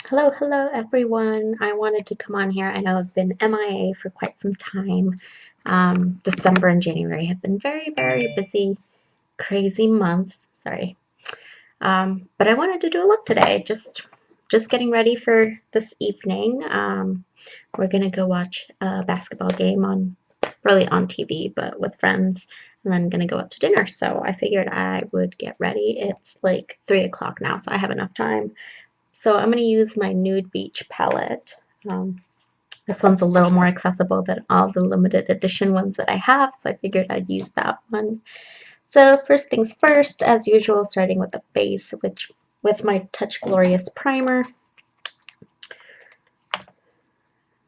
Hello everyone. I wanted to come on here. I know I've been MIA for quite some time. December and January have been very busy, crazy months. Sorry. But I wanted to do a look today. Just getting ready for this evening. We're gonna go watch a basketball game on TV, but with friends, and then gonna go out to dinner. So I figured I would get ready. It's like 3 o'clock now, so I have enough time. So I'm going to use my Nude Beach palette. This one's a little more accessible than all the limited edition ones that I have, so I figured I'd use that one. So first things first, as usual, starting with the base, which with my Touch Glorious primer.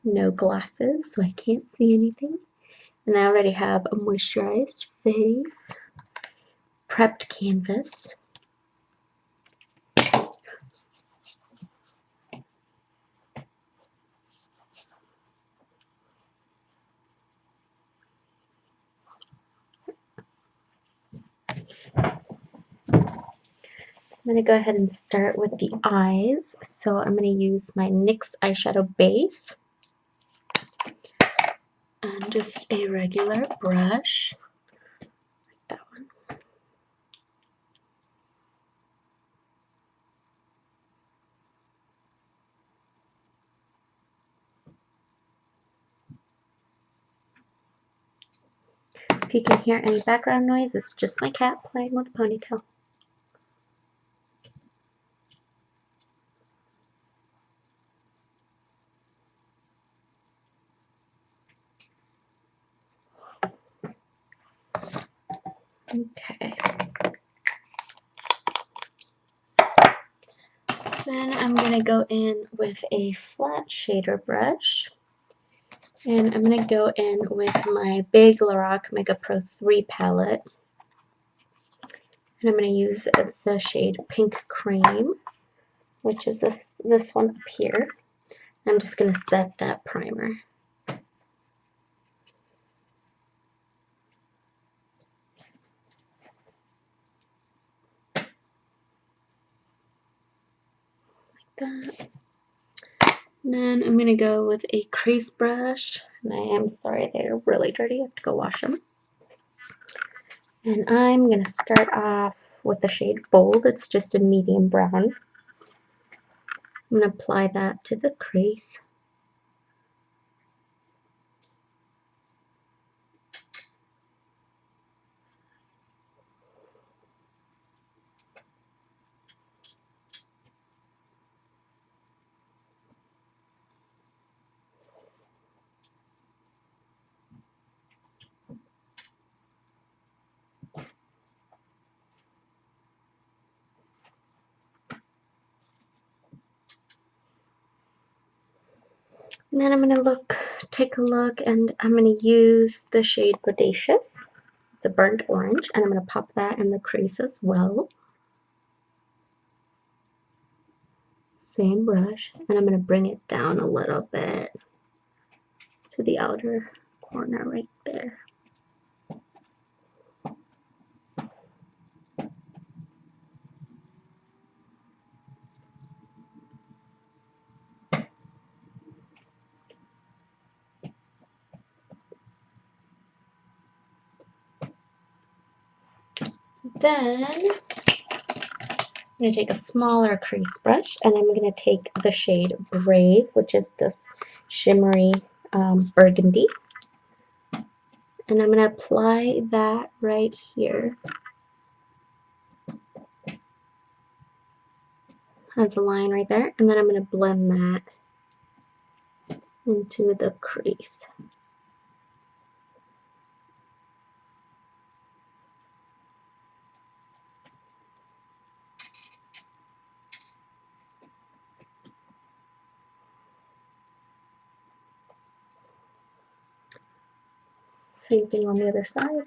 No glasses, so I can't see anything. And I already have a moisturized face, prepped canvas. I'm going to go ahead and start with the eyes. So I'm going to use my NYX eyeshadow base and just a regular brush, like that one. If you can hear any background noise, it's just my cat playing with a ponytail. Okay. Then I'm going to go in with a flat shader brush. And I'm going to go in with my big Lorac Mega Pro 3 palette. And I'm going to use the shade Pink Cream, which is this one up here. I'm just going to set that primer. That. And then I'm going to go with a crease brush, and I am sorry they're really dirty, I have to go wash them. And I'm going to start off with the shade Bold, it's just a medium brown. I'm going to apply that to the crease. And then I'm going to take a look, and I'm going to use the shade Bodacious. It's a burnt orange, and I'm going to pop that in the crease as well. Same brush, and I'm going to bring it down a little bit to the outer corner right there. Then I'm going to take a smaller crease brush, and I'm going to take the shade Brave, which is this shimmery burgundy, and I'm going to apply that right here as a line right there, and then I'm going to blend that into the crease. Same thing on the other side.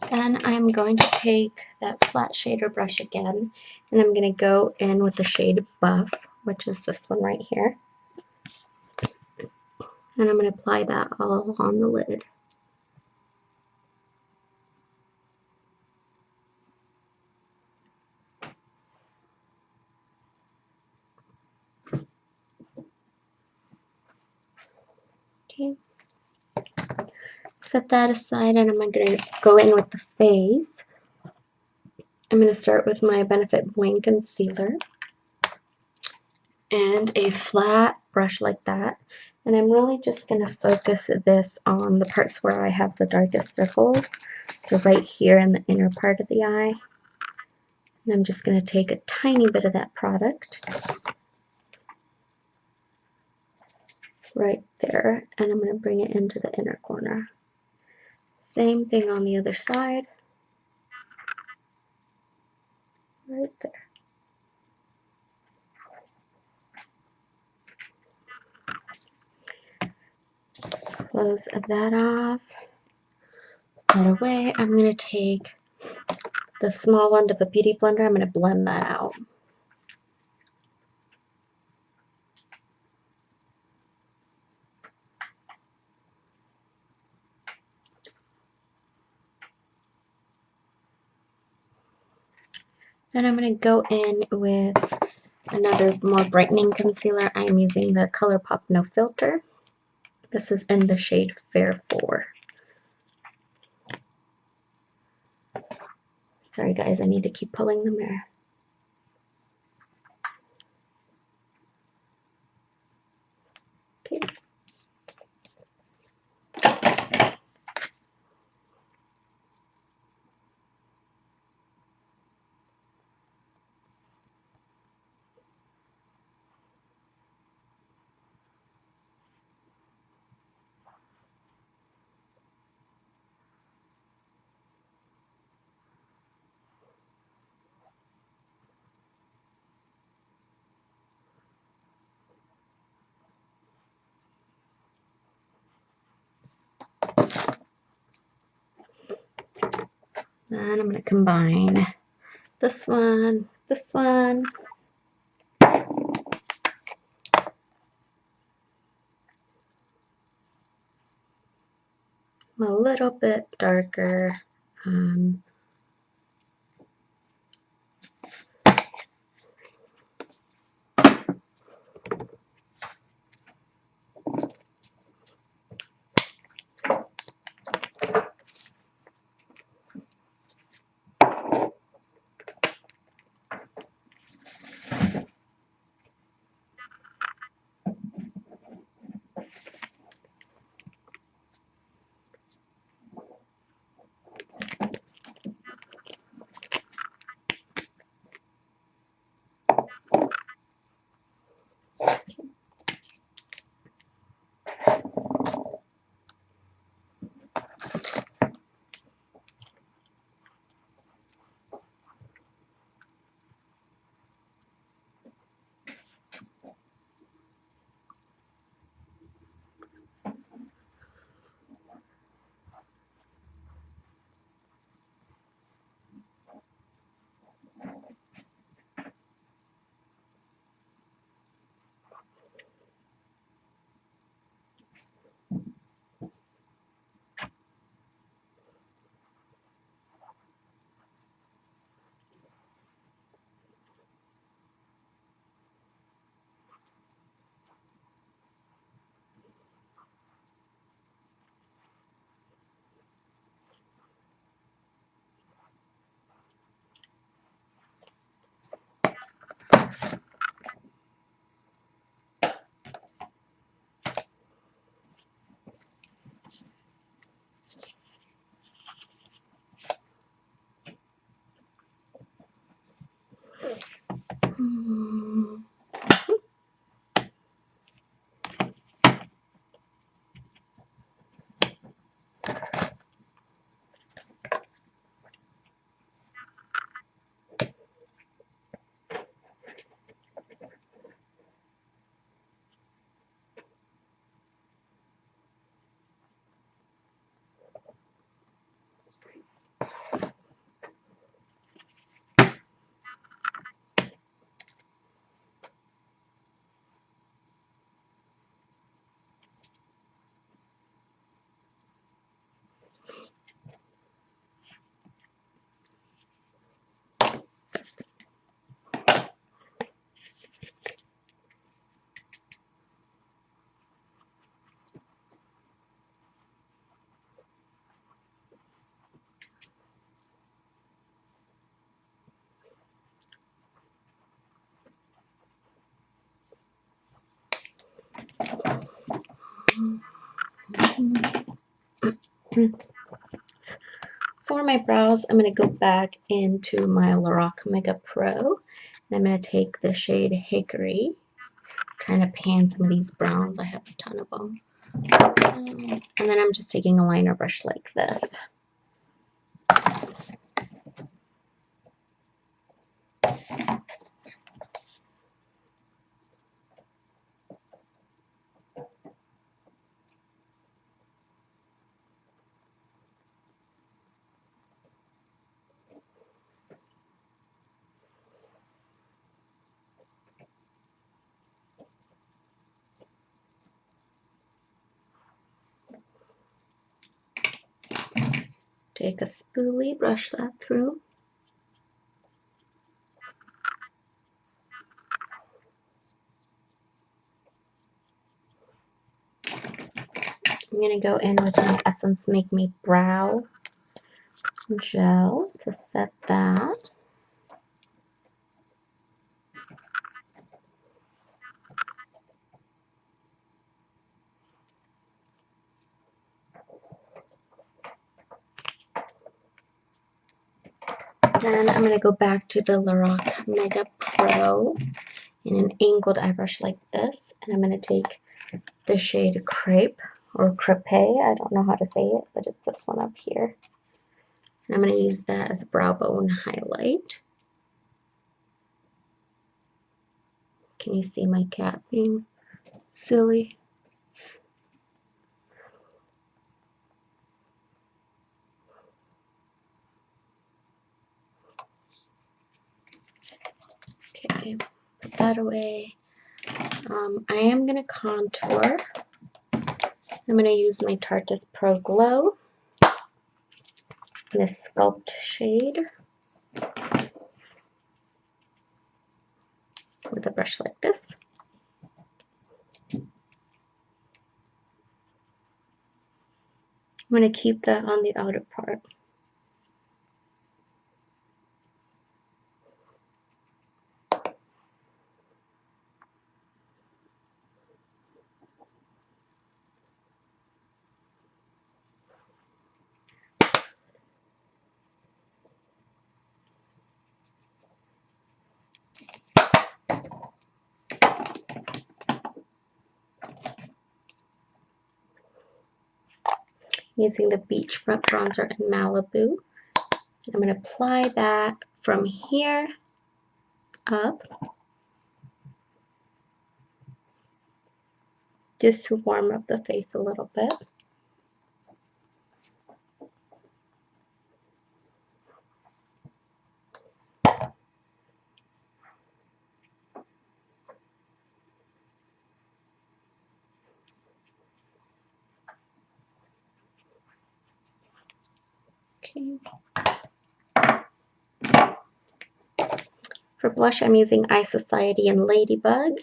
Then I'm going to take that flat shader brush again, and I'm going to go in with the shade Buff, which is this one right here. And I'm going to apply that all on the lid. Okay. Set that aside, and I'm going to go in with the face. I'm going to start with my Benefit Bling Concealer and a flat brush like that. And I'm really just going to focus this on the parts where I have the darkest circles. So right here in the inner part of the eye. And I'm just going to take a tiny bit of that product right there, and I'm going to bring it into the inner corner. Same thing on the other side. Right there. Close that off. Put that away. I'm going to take the small end of a beauty blender. I'm going to blend that out. Then I'm going to go in with another more brightening concealer. I'm using the ColourPop No Filter. This is in the shade Fair 4. Sorry guys, I need to keep pulling the mirror. Okay. And I'm going to combine this one, a little bit darker. For my brows, I'm going to go back into my Lorac Mega Pro, and I'm going to take the shade Hickory, trying to pan some of these browns. I have a ton of them. And then I'm just taking a liner brush like this. Take a spoolie, brush that through. I'm going to go in with my Essence Make Me Brow gel to set that. Then I'm going to go back to the Lorac Mega Pro in an angled eye brush like this, and I'm going to take the shade Crepe or Crepe, I don't know how to say it, but it's this one up here. And I'm going to use that as a brow bone highlight. Can you see my cat being silly? Okay, put that away. I am going to contour. I'm going to use my Tarteist Pro Glow, this Sculpt shade, with a brush like this. I'm going to keep that on the outer part. Using the Beachfront Bronzer in Malibu. I'm going to apply that from here up, just to warm up the face a little bit. Okay. For blush, I'm using iSOCiETY and Ladybug.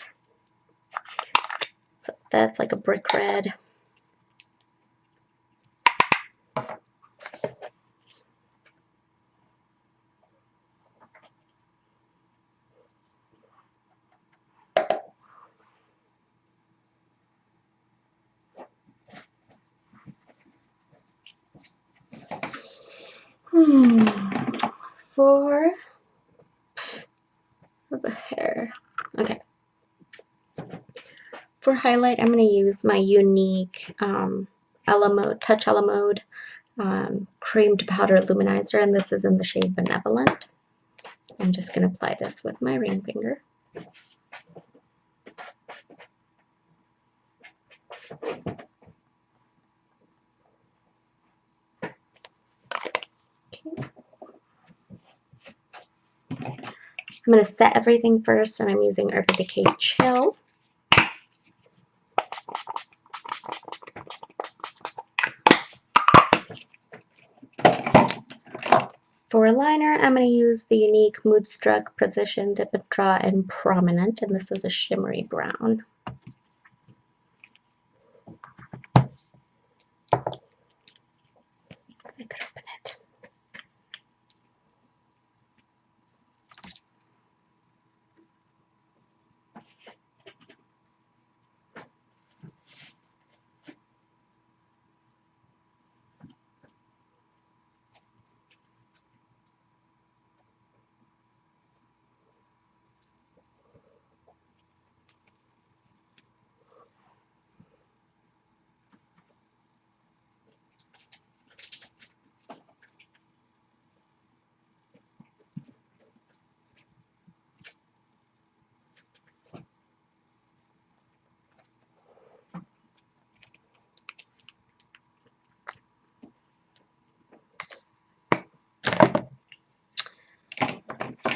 So that's like a brick red. For the hair, okay. For highlight, I'm going to use my Younique Touch Mode Creamed Powder Luminizer, and this is in the shade Benevolent. I'm just going to apply this with my ring finger. I'm going to set everything first, and I'm using Urban Decay Chill. For liner, I'm going to use the Younique Moodstruck Precision Dip and Draw in Prominent, and this is a shimmery brown. I could open it.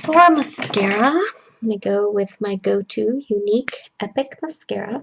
For mascara, I'm going to go with my go-to Younique Epic Mascara.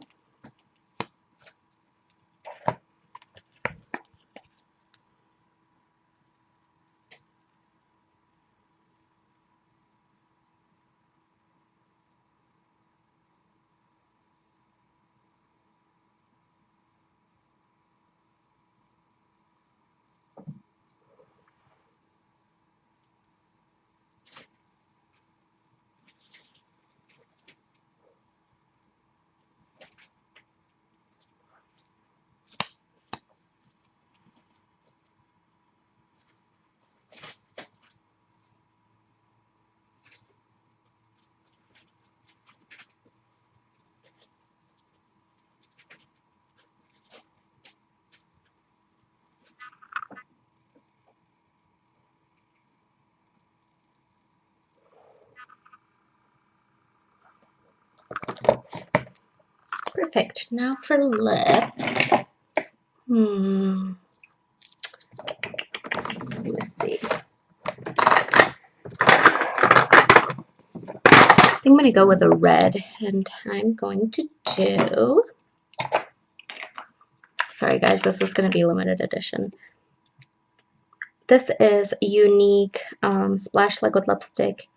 Perfect. Now for lips. Let me see. I think I'm going to go with a red, and I'm going to do... Sorry guys, this is going to be limited edition. This is Younique Splash Liquid Lipstick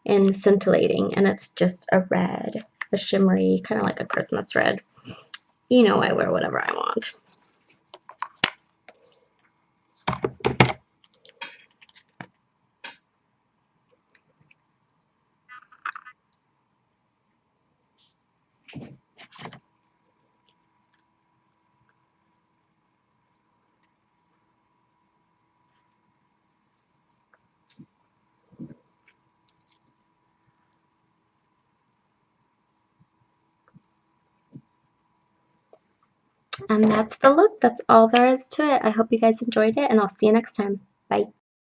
in Scintillating, and it's just a red, a shimmery, kind of like a Christmas red. You know I wear whatever I want. And that's the look. That's all there is to it. I hope you guys enjoyed it, and I'll see you next time. Bye.